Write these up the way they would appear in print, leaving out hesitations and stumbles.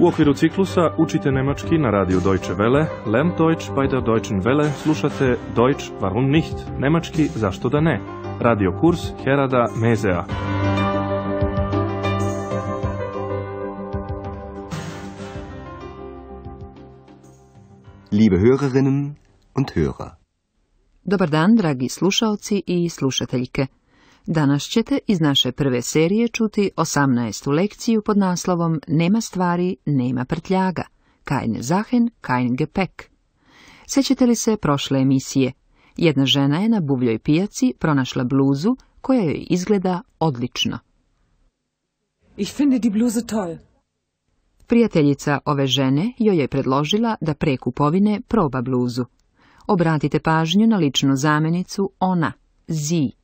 U okviru ciklusa Učite nemački na radiju Deutsche Welle, Lernt Deutsch bei der Deutschen Welle, slušate Deutsch warum nicht, nemački zašto da ne, radio kurs Herada Mezea. Liebe Hörerinnen und Hörer. Dobar dan, dragi slušaoci i slušateljke. Danas ćete iz naše prve serije čuti 18. lekciju pod naslovom Nema stvari, nema prtljaga. Keine Sachen, kein Gepäck. Sjećate li se prošle emisije? Jedna žena je na buvljoj pijaci pronašla bluzu koja joj izgleda odlično. Ich finde die Bluse toll. Prijateljica ove žene joj je predložila da pre kupovine proba bluzu. Obratite pažnju na ličnu zamjenicu ona, sie.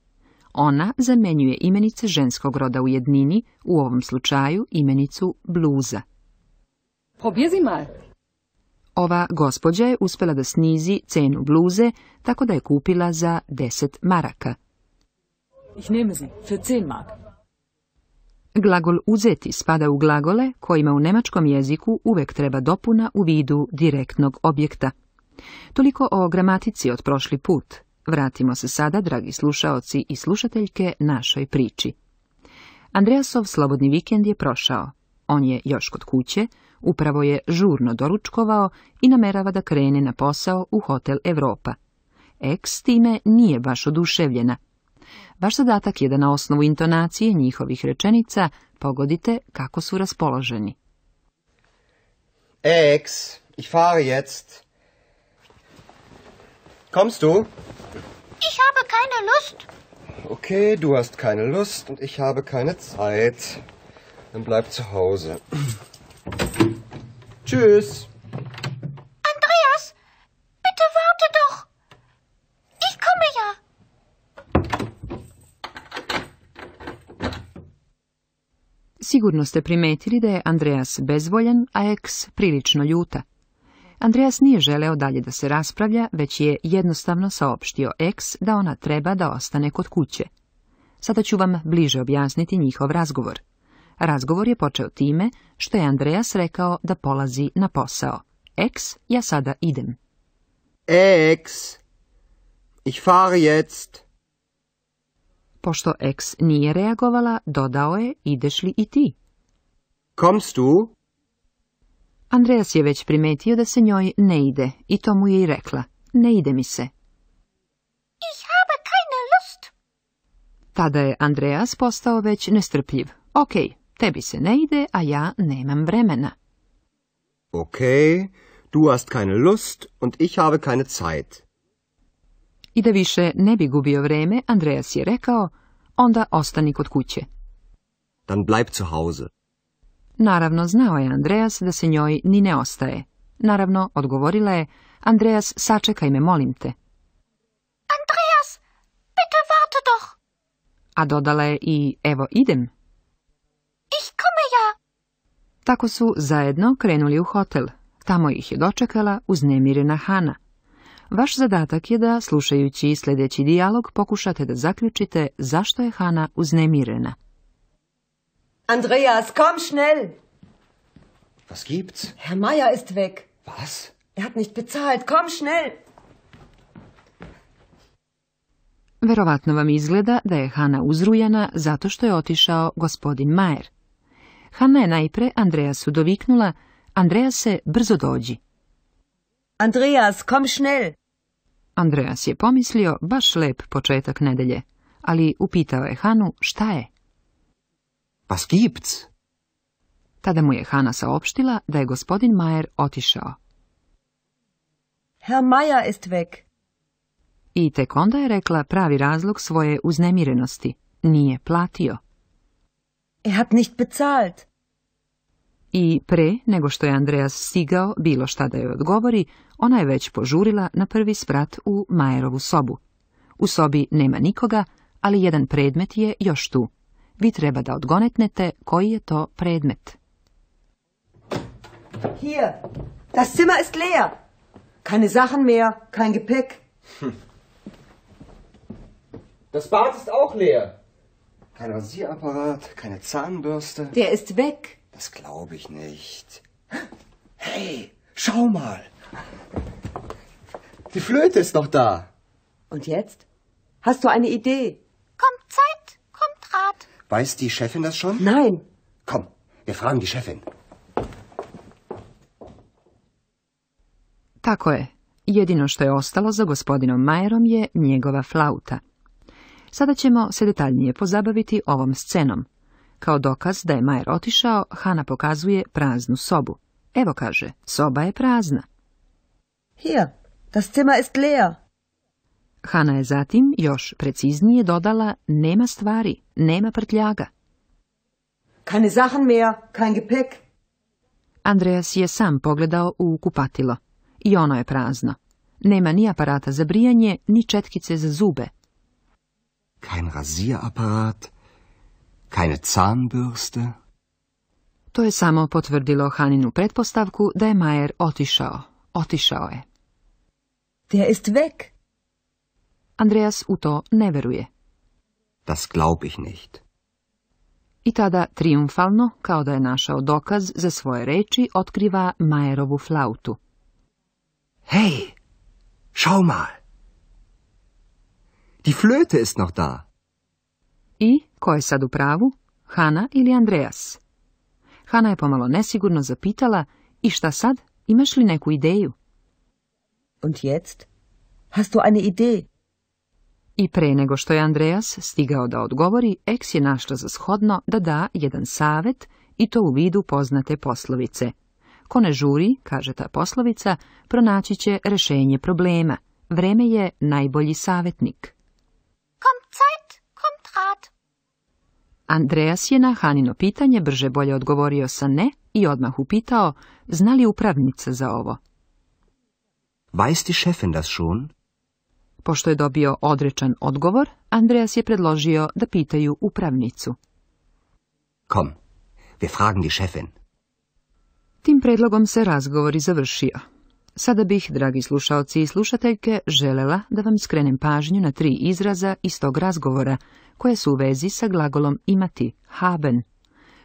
Ona zamjenjuje imenice ženskog roda u jednini, u ovom slučaju imenicu bluza. Probier sie mal. Ova gospođa je uspjela da snizi cenu bluze, tako da je kupila za 10 maraka. Ich nehme sie für 10 Mark. Glagol uzeti spada u glagole kojima u nemačkom jeziku uvek treba dopuna u vidu direktnog objekta. Toliko o gramatici od prošli put. Vratimo se sada, dragi slušaoci i slušateljke, našoj priči. Andreasov slobodni vikend je prošao. On je još kod kuće, upravo je žurno doručkovao i namerava da krene na posao u Hotel Europa. Eks time nije baš oduševljena. Vaš zadatak je da na osnovu intonacije njihovih rečenica pogodite kako su raspoloženi. Ex, ich fahre jetzt. Kommst du? Ich habe keine Lust. Okay, du hast keine Lust und ich habe keine Zeit. Dann bleib zu Hause. Tschüss. Andreas, bitte warte doch. Ich komme ja. Sigurno ste primetili da je Andreas bezvoljan, a Eks prilično ljuta. Andreas nije želeo dalje da se raspravlja, već je jednostavno saopštio Eks da ona treba da ostane kod kuće. Sada ću vam bliže objasniti njihov razgovor. Razgovor je počeo time što je Andreas rekao da polazi na posao. Eks, ja sada idem. Ex, ich fahre jetzt. Pošto Eks nije reagovala, dodao je, ideš li i ti? Kommst du? Andreas je već primetio da se njoj ne ide i to mu je i rekla, ne ide mi se. Ich habe keine Lust. Tada je Andreas postao već nestrpljiv. Ok, tebi se ne ide, a ja nemam vremena. Okay, du hast keine Lust und ich habe keine Zeit. I da više ne bi gubio vreme, Andreas je rekao, onda ostani kod kuće. Dann bleib zu Hause. Naravno, znao je Andreas da se njoj ni ne ostaje. Naravno, odgovorila je, Andreas, sačekaj me, molim te. Andreas, bitte warte doch. A dodala je i, evo, idem. Ich komme ja. Tako su zajedno krenuli u hotel. Tamo ih je dočekala uznemirena Hana. Vaš zadatak je da, slušajući sljedeći dijalog, pokušate da zaključite zašto je Hana uznemirena. Andreas, komm schnell! Was gibt's? Herr Meier ist weg. Was? Er hat nicht bezahlt. Komm schnell! Verovatno vam izgleda da je Hana uzrujana zato što je otišao gospodin Majer. Hana je najpre Andreasu doviknula, Andrease, brzo dođi. Andreas, komm schnell! Andreas je pomislio baš lep početak nedelje, ali upitao je Hanu šta je. Was gibt's? Tada mu je Hana saopštila da je gospodin Majer otišao. Herr Meier ist weg. I tek onda je rekla pravi razlog svoje uznemirenosti. Nije platio. Er hat nicht bezahlt. I pre nego što je Andreas stigao bilo šta da joj odgovori, ona je već požurila na prvi sprat u Majerovu sobu. U sobi nema nikoga, ali jedan predmet je još tu. Vi treba da odgonetnete koji je to predmet. Hier, das Zimmer ist leer. Keine Sachen mehr, kein Gepäck. Das Bad ist auch leer. Kein Rasierapparat, keine Zahnbürste. Der ist weg. Das glaube ich nicht. Hey, schau mal. Die Flöte ist noch da. Und jetzt? Hast du eine Idee? Kommt Zeit, kommt Rat. Weiß die Chefin das schon? Nein. Komm, wir fragen die Chefin. Tako je. Jedino što je ostalo za gospodinom Majerom je njegova flauta. Sada ćemo se detaljnije pozabaviti ovom scenom. Kao dokaz da je Majer otišao, Hana pokazuje praznu sobu. Evo, kaže, soba je prazna. Hier, das Zimmer ist leer. Hana je zatim još preciznije dodala nema stvari, nema prtljaga. Keine Sachen mehr, kein Gepäck. Andreas je sam pogledao u kupatilo. I ono je prazno. Nema ni aparata za brijanje, ni četkice za zube. Kein Rasierapparat, keine Zahnbürste. To je samo potvrdilo Haninu pretpostavku da je Majer otišao. Otišao je. Der ist weg. Andreas u to ne veruje. Das glaub ich nicht. I tada triumfalno, kao da je našao dokaz za svoje reči, otkriva Majerovu flautu. Hey, schau mal. Die Flöte ist noch da. I ko je sad u pravu? Hana ili Andreas? Hana je pomalo nesigurno zapitala, i šta sad? Imaš li neku ideju? Und jetzt? Hast du eine Idee? I pre nego što je Andreas stigao da odgovori, Eks je našla za shodno da da jedan savet, i to u vidu poznate poslovice. Ko ne žuri, kaže ta poslovica, pronaći će rešenje problema. Vreme je najbolji savjetnik. Kommt Zeit, kommt Rat. Andreas je na Hanino pitanje brže bolje odgovorio sa ne i odmah upitao, zna li upravnica za ovo? Weiß die Chefin das schon? Pošto je dobio odrečan odgovor, Andreas je predložio da pitaju upravnicu. Komm, wir fragen die Chefin. Tim predlogom se razgovor i završio. Sada bih, dragi slušaoci i slušateljke, želela da vam skrenem pažnju na 3 izraza iz tog razgovora, koje su u vezi sa glagolom imati, haben.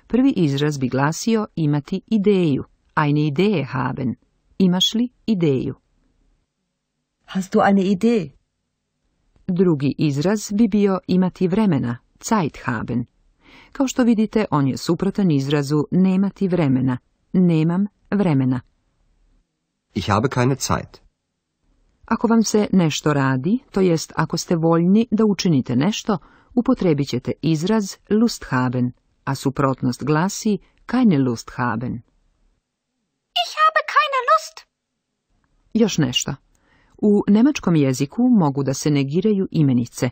Prvi izraz bi glasio imati ideju, eine Idee haben. Imaš li ideju? Hast du eine Idee? Drugi izraz bi bio imati vremena, Zeit haben. Kao što vidite, on je suprotan izrazu nemati vremena. Nemam vremena. Ich habe keine Zeit. Ako vam se nešto radi, to jest ako ste voljni da učinite nešto, upotrebit ćete izraz Lust haben, a suprotnost glasi keine Lust haben. Ich habe keine Lust. Još nešto. U nemačkom jeziku mogu da se negiraju imenice.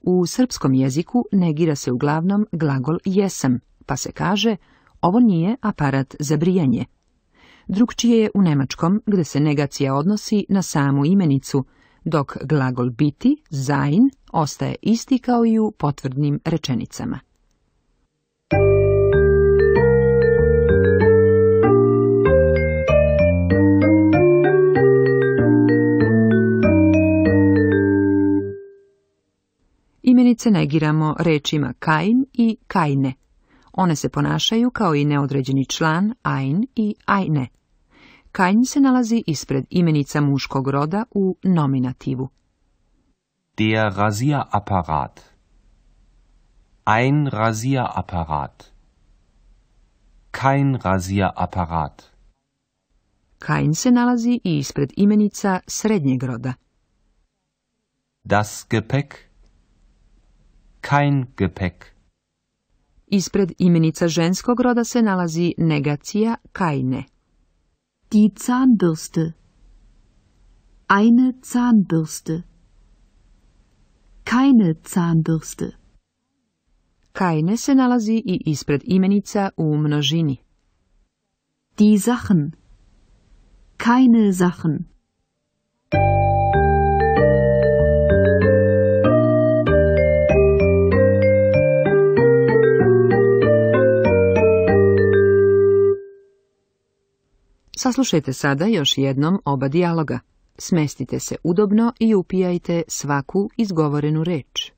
U srpskom jeziku negira se uglavnom glagol jesam, pa se kaže ovo nije aparat za brijanje. Drugčije je u nemačkom, gde se negacija odnosi na samu imenicu, dok glagol biti, sein, ostaje isti kao i u potvrdnim rečenicama. Imenice negiramo rečima kein i keine. One se ponašaju kao i neodređeni član ein i eine. Kein se nalazi ispred imenica muškog roda u nominativu. Der Rasierapparat. Ein Rasierapparat. Kein Rasierapparat. Kein se nalazi i ispred imenica srednjeg roda. Das Gepäck. Kein Gepäck. Ispred imenica ženskog roda se nalazi negacija keine. Die Zahnbürste. Eine Zahnbürste. Keine Zahnbürste. Keine se nalazi i ispred imenica u množini. Die Sachen. Keine Sachen. Saslušajte sada još jednom oba dijaloga. Smestite se udobno i upijajte svaku izgovorenu reč.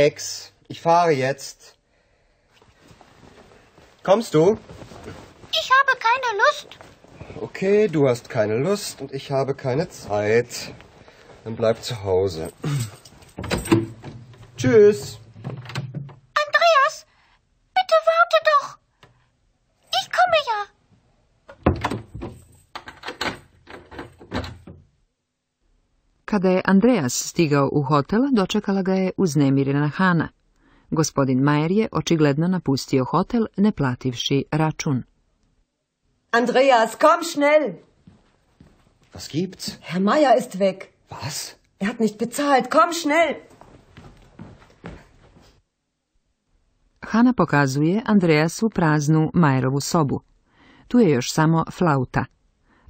nix. Ich fahre jetzt. Kommst du? Ich habe keine Lust. Okay, du hast keine Lust und ich habe keine Zeit. Dann bleib zu Hause. Tschüss. Andreas, bitte warte doch. Ich komme ja. Kada je Andreas stigao u hotel, dočekala ga je uznemirena Hana. Gospodin Majer je očigledno napustio hotel, ne plativši račun. Andreas, komm schnell! Was gibt's? Herr Meier ist weg. Was? Er hat nicht bezahlt. Komm schnell! Hana pokazuje Andreasu praznu Majerovu sobu. Tu je još samo flauta.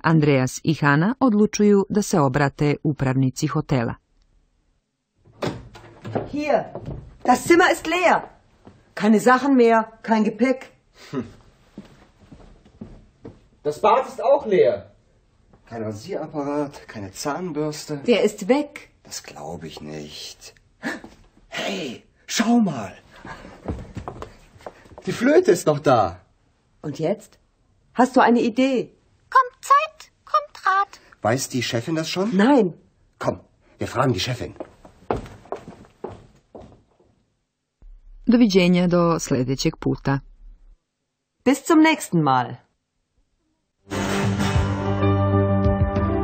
Andreas i Hana odlučuju da se obrate upravnici hotela. Hier, das Zimmer ist leer. Keine Sachen mehr, kein Gepäck. Das Bad ist auch leer. Kein Rasierapparat, keine Zahnbürste. Der ist weg. Das glaube ich nicht. Hey, schau mal. Die Flöte ist noch da. Und jetzt? Hast du eine Idee? Kommt Zeit, kommt Rat. Weiß die Chefin das schon? Nein. Komm, wir fragen die Chefin. Doviđenja do sljedećeg puta. Bis zum nächsten Mal.